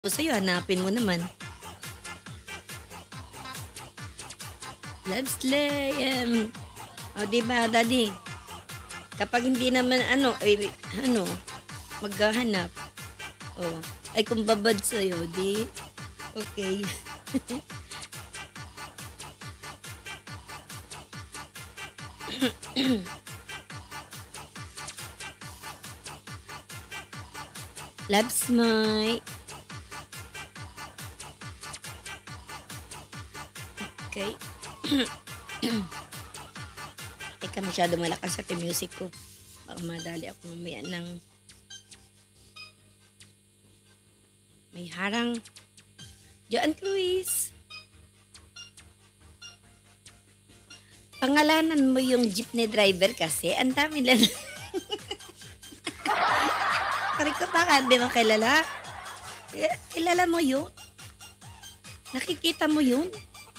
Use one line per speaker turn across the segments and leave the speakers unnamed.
Sa'yo hanapin mo naman. Love Slay, oh, 'di ba daddy? Kapag hindi naman ano, ay ano, maghahanap. Oh, ay kung babad sa'yo, 'di okey. Loves my okey. Teka masyadong malakas at yung music ko. Baka madali ako mamaya ng may harang. Joan Cruz, pangalanan mo yung jeepney driver kasi ang dami lang sabi ko baka di mo kilala? Kilala mo yun? Nakikita mo yun?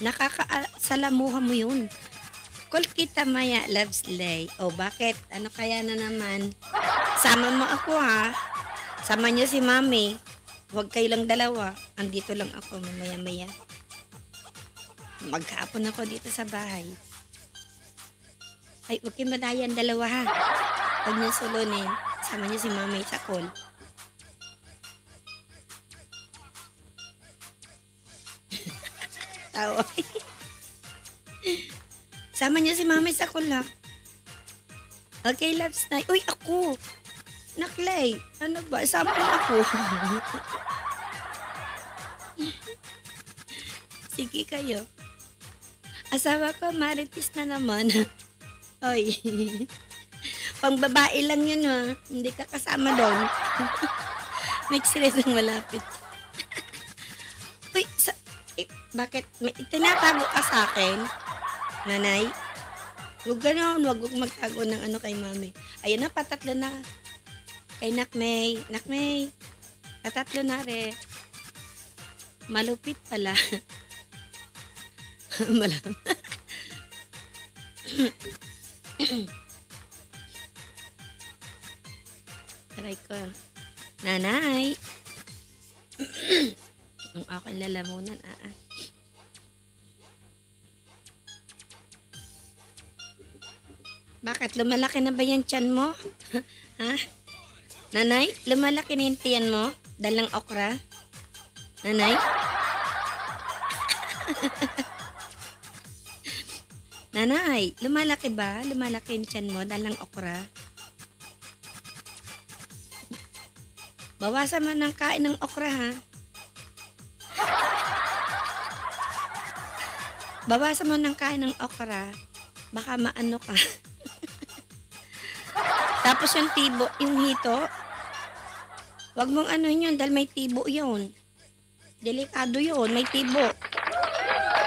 Nakakasalamuha mo yun? Call kita maya, Love Slay. O bakit? Ano kaya na naman? Sama mo ako ha. Sama niyo si Mami. Huwag kayo lang dalawa. Andito lang ako mamaya-maya. Maghapon ako dito sa bahay. Ay, huwag kayong madayan dalawa ha. Huwag niyo sulunin. Sama niyo si Mami sa call. Tawa. Sama niyo si Mami sa call ha. Okay, Love Slay. Uy, ako. Naklay. Ano ba? Sama mo ako. Sige kayo. Asawa ko, marites na naman. Oy. Pang babae lang yun ha. Hindi ka kasama doon. Next series ang malapit. Uy, bakit? May tinatago ka sa akin? Nanay? Huwag ganon. Huwag magtago ng ano kay Mami. Ayun na, patatlo na. Kay Nakmay. Nakmay. Patatlo na re. Malupit pala. Malam. Aray ko. Nanay. Ang aking lalamunan. Bakit? Lumalaki na ba yung tiyan mo? Ha? Nanay? Lumalaki na yung tiyan mo? Dalang okra? Nanay? Nanay, lumalaki ba? Lumalaki yung tiyan mo? Dalang okra? Bawasan mo ng kain ng okra ha? Bawasan mo ng kain ng okra. Baka maano ka. Tapos yung tibo, yung hito, wag mong ano yun dahil may tibo yun. Delikado yun, may tibo.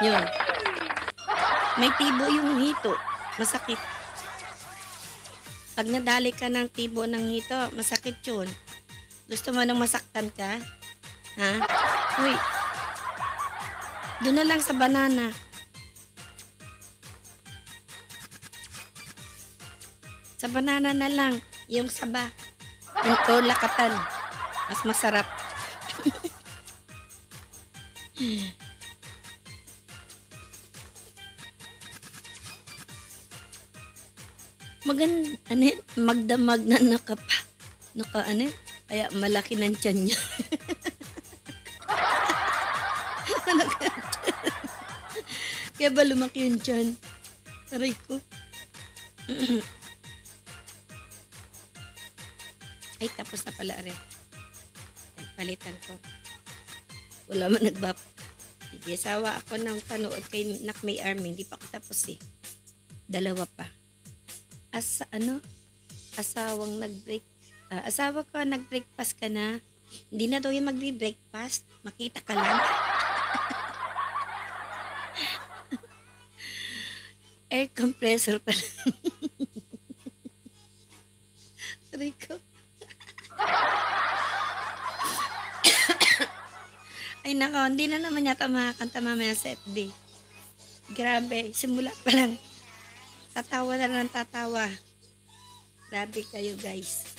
Yun. May tibo yung hito. Masakit. Pag nadali ka ng tibo ng hito, masakit yun. Gusto mo nang masaktan ka? Ha? Uy. Doon na lang sa banana. Sa banana na lang. Yung saba. Yung lakatan. Mas masarap. Ano yun? Magdamag na ano yun? Kaya malaki ng tiyan niya. Kaya ba lumaki yung tiyan? Aray ko. Ay, tapos na pala rin. Palitan ko. Wala man nagbap. Sige, sawa ako ng panood kay Nakmay Army. Hindi pa ako tapos eh. Dalawa pa. Asawang nag-break. Asawa ko, nag-breakfast ka na. Hindi na daw yung magbe-breakfast. Makita ka lang. Air compressor pala. Aray ko. Ay nako, hindi na naman yata makakanta mamaya sa FB. Grabe, simula pa lang. Tatawa na lang tatawa. Grabe kayo guys.